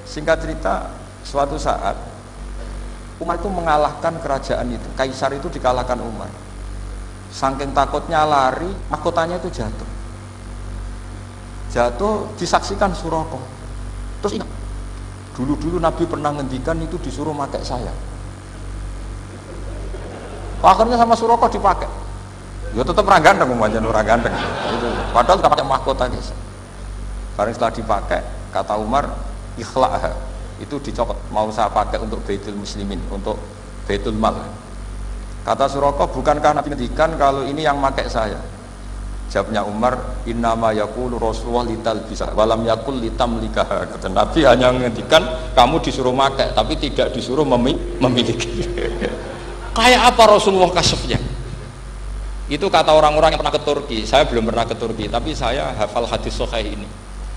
Singkat cerita, suatu saat Umar itu mengalahkan kerajaan itu. Kaisar itu dikalahkan Umar. Saking takutnya lari, mahkotanya itu jatuh. Jatuh disaksikan Suraka. Terus ingat, dulu-dulu Nabi pernah ngendikan itu disuruh pakai saya. Akhirnya sama Suraka dipakai. Ya tetap orang ganteng, orang ganteng. Itu. Padahal tidak pakai mahkota guys. Karena setelah dipakai, kata Umar, ikhla'ha, itu dicopot. Mau saya pakai untuk Baitul Muslimin, untuk Baitul Mal. Kata Suraka, bukankah Nabi ngendikan kalau ini yang pakai saya? Jawabnya Umar, innama yaqulu Rasulullah lital bisa walam yaqul litamlikaha. Kata Nabi hanya ngendikan kamu disuruh pakai, tapi tidak disuruh memiliki. Kayak apa Rasulullah kasufnya? Itu kata orang-orang yang pernah ke Turki. Saya belum pernah ke Turki, tapi saya hafal hadis sahih ini.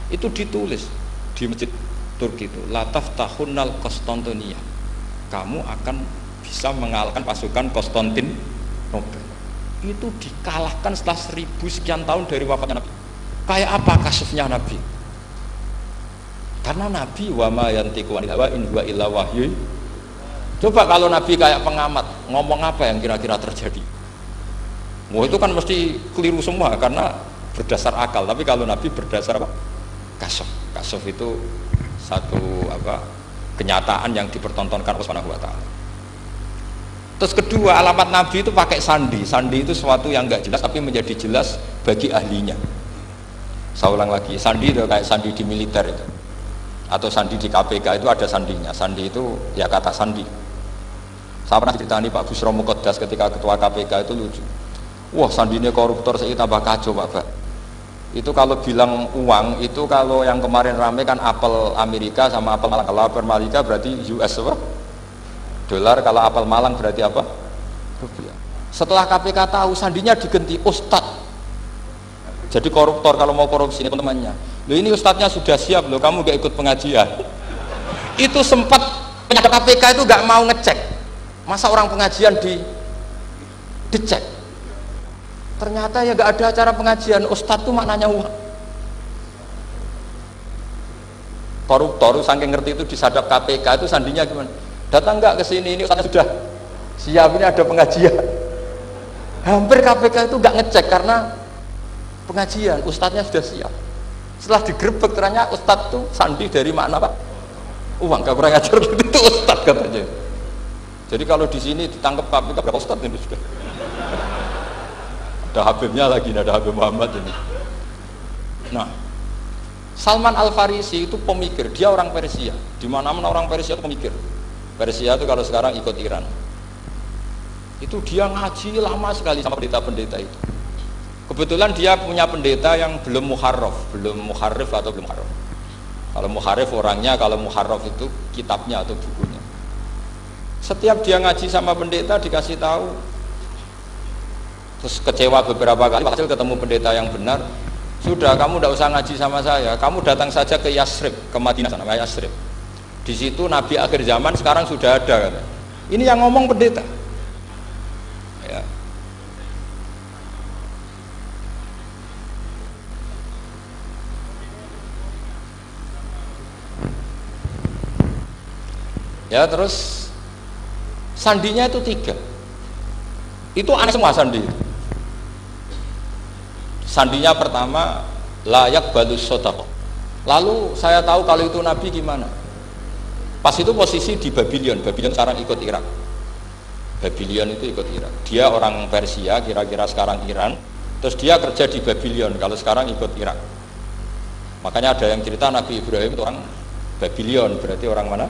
Itu ditulis di masjid Turki itu, la taftahunnal Konstantinia, kamu akan bisa mengalahkan pasukan Konstantinopel. Itu dikalahkan setelah 1000 sekian tahun dari wafatnya Nabi. Kayak apa kasusnya Nabi? Karena Nabi wa ma yantiqu anil hawa in huwa illa wahyu. Coba kalau Nabi kayak pengamat, ngomong apa yang kira-kira terjadi? Wah, itu kan mesti keliru semua karena berdasar akal. Tapi kalau Nabi berdasar apa? Kasuf. Kasuf itu satu kenyataan yang dipertontonkan Allah Subhanahu wa taala. Terus kedua, alamat Nabi itu pakai sandi. Sandi itu sesuatu yang enggak jelas tapi menjadi jelas bagi ahlinya. Saya ulang lagi, sandi itu kayak sandi di militer itu. Atau sandi di KPK itu ada sandinya. Sandi itu ya kata sandi. Saya pernah diceritani Pak Busro Muqaddas ketika ketua KPK itu lucu. Wah, sandinya koruptor saya tambah kacau Pak. Itu kalau bilang uang itu kalau yang kemarin rame kan apel Amerika sama apel Malang. Kalau apel Amerika berarti US apa? Dolar, kalau apel Malang berarti apa? Rupiah. Setelah KPK tahu sandinya diganti Ustadz. Jadi koruptor kalau mau korupsi ini teman-temannya. Loh ini Ustadznya sudah siap loh, kamu gak ikut pengajian. Itu sempat penyadap KPK itu gak mau ngecek. Masa orang pengajian dicek? Ternyata ya gak ada acara pengajian, Ustadz itu maknanya uang. Koruptor saking ngerti itu disadap KPK itu sandinya gimana? Datang nggak ke sini, ini Ustadz sudah siap, ini ada pengajian. Hampir KPK itu nggak ngecek karena pengajian, Ustadznya sudah siap. Setelah digerebek ternyata Ustadz itu sandi dari makna apa? Uang, gak kurang ajar gitu, itu Ustadz katanya. Jadi kalau di sini ditangkap KPK berapa Ustadz ini sudah? Ada Habibnya lagi, ada Habib Muhammad ini. Nah, Salman Al-Farisi itu pemikir, dia orang Persia. Di mana-mana orang Persia itu pemikir. Persia itu kalau sekarang ikut Iran. Itu dia ngaji lama sekali sama pendeta-pendeta itu. Kebetulan dia punya pendeta yang belum muharraf, belum muharrif atau belum muharraf. Kalau muharrif orangnya, kalau muharraf itu kitabnya atau bukunya. Setiap dia ngaji sama pendeta dikasih tahu, terus kecewa beberapa kali, hasil ketemu pendeta yang benar, sudah kamu tidak usah ngaji sama saya, kamu datang saja ke Yasrib, ke Madinah sana, ke Yasrib. Di situ Nabi akhir zaman sekarang sudah ada. Kata. Ini yang ngomong pendeta. Ya. Ya terus sandinya itu 3. Itu aneh semua sandi. Sandinya pertama layak balus sodako. Lalu saya tahu kalau itu Nabi gimana. Pas itu posisi di Babylon. Babylon sekarang ikut Irak. Babylon itu ikut Irak. Dia orang Persia, kira-kira sekarang Iran. Terus dia kerja di Babylon. Kalau sekarang ikut Irak. Makanya ada yang cerita Nabi Ibrahim itu orang Babylon. Berarti orang mana?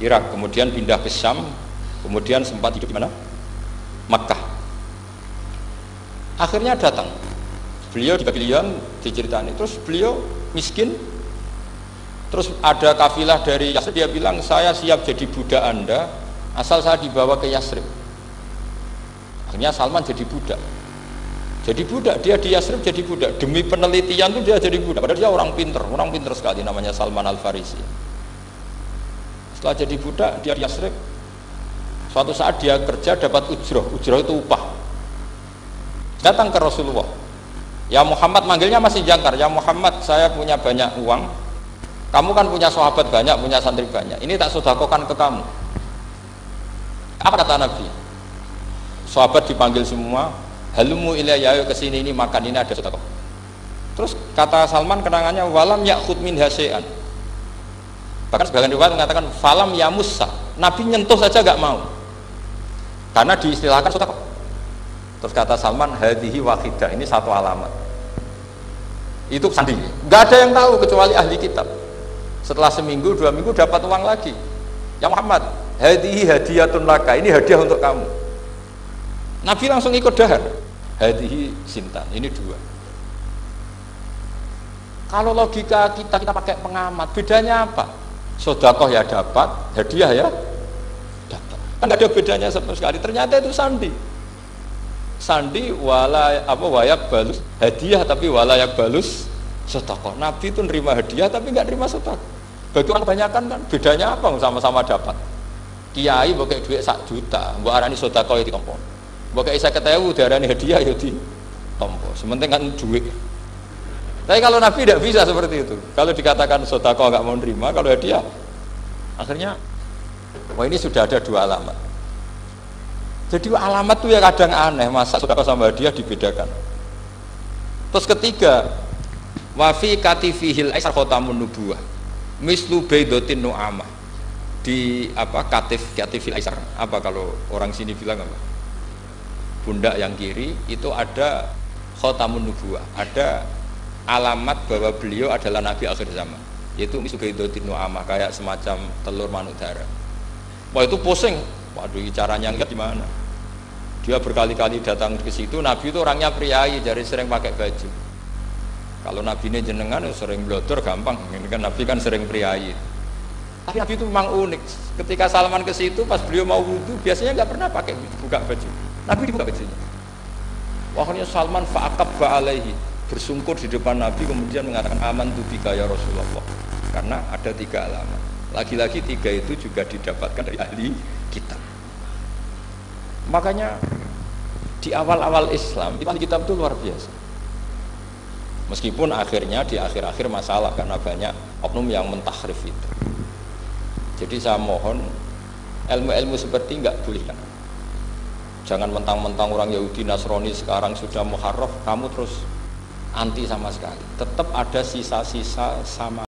Irak. Kemudian pindah ke Syam. Kemudian sempat hidup di mana? Makkah. Akhirnya datang. Beliau di Babylon diceritani, terus beliau miskin, terus ada kafilah dari Yasrib, dia bilang saya siap jadi budak Anda asal saya dibawa ke Yasrib. Akhirnya Salman jadi budak, dia di Yasrib jadi budak, demi penelitian tuh dia jadi budak, padahal dia orang pinter sekali, namanya Salman Al-Farisi. Setelah jadi budak dia di Yasrib, suatu saat dia kerja dapat ujroh itu upah, datang ke Rasulullah. Ya Muhammad, manggilnya masih jangkar. Ya Muhammad, saya punya banyak uang. Kamu kan punya sahabat banyak, punya santri banyak. Ini tak sedekahkan ke kamu. Apa kata Nabi? Sahabat dipanggil semua, halumu ilayya, ke sini, ini makan, ini ada sedekah. Terus kata Salman kenangannya, walam ya'khud min hasya'an. Bahkan sebagian riwayat mengatakan falam yamussa. Nabi nyentuh saja gak mau. Karena diistilahkan sedekah. Terus kata Salman, hadhihi wahidah, ini satu alamat. Itu sandi. Gak ada yang tahu kecuali ahli kitab. Setelah seminggu, 2 minggu dapat uang lagi. Ya Muhammad, hadhihi hadiyatun laka, ini hadiah untuk kamu. Nabi langsung ikut dahar. Hadhihi sintan, ini 2. Kalau logika kita pakai pengamat, bedanya apa? Sedekah ya dapat, hadiah ya dapat. Kan gak ada bedanya sama sekali. Ternyata itu sandi. Sandi wayak balus hadiah, tapi walayak balus sedekah. Nabi itu nerima hadiah tapi nggak nerima sedekah. Bagi orang kebanyakan kan bedanya apa? Sama-sama dapat. Kiai pakai duit 1 juta, mbok arani sedekah ya ditampa. Mbok kei 50.000 diarani hadiah ya ditampa. Sementing kan duit. Tapi kalau Nabi tidak bisa seperti itu. Kalau dikatakan sedekah nggak mau nerima, kalau hadiah akhirnya wah ini sudah ada 2 alamat. Jadi alamat itu ya kadang aneh, masa sedekah sama hadiah dibedakan. Terus ketiga, wafi katifihil aisar khotamun nubuwah mislu baidotin nu'amah. Di katifil aisar, apa kalau orang sini bilang apa? Pundak yang kiri itu ada khotamun nubuwah, ada alamat bahwa beliau adalah nabi akhir zaman, yaitu mislu baidotin nu'amah, kayak semacam telur manuk dara. Wah itu pusing. Waduh, caranya enggak gimana? Dia berkali-kali datang ke situ. Nabi itu orangnya priayi, jadi sering pakai baju. Kalau Nabi ini jenengan sering blodor gampang. Ini kan Nabi kan sering priayi. Tapi Nabi itu memang unik. Ketika Salman ke situ, pas beliau mau wudhu, biasanya nggak pernah pakai buka baju. Nabi dibuka bajunya. Akhirnya Salman fa'aqabba alaihi, bersungkur di depan Nabi, kemudian mengatakan aman tu bika ya Rasulullah. Karena ada 3 alamat. Lagi-lagi 3 itu juga didapatkan dari ahli kitab. Makanya di awal-awal Islam ahli kitab itu luar biasa. Meskipun akhirnya di akhir-akhir masalah karena banyak oknum yang mentahrif itu. Jadi saya mohon ilmu-ilmu seperti enggak boleh kan. Jangan mentang-mentang orang Yahudi Nasrani sekarang sudah muharraf kamu terus anti sama sekali. Tetap ada sisa-sisa sama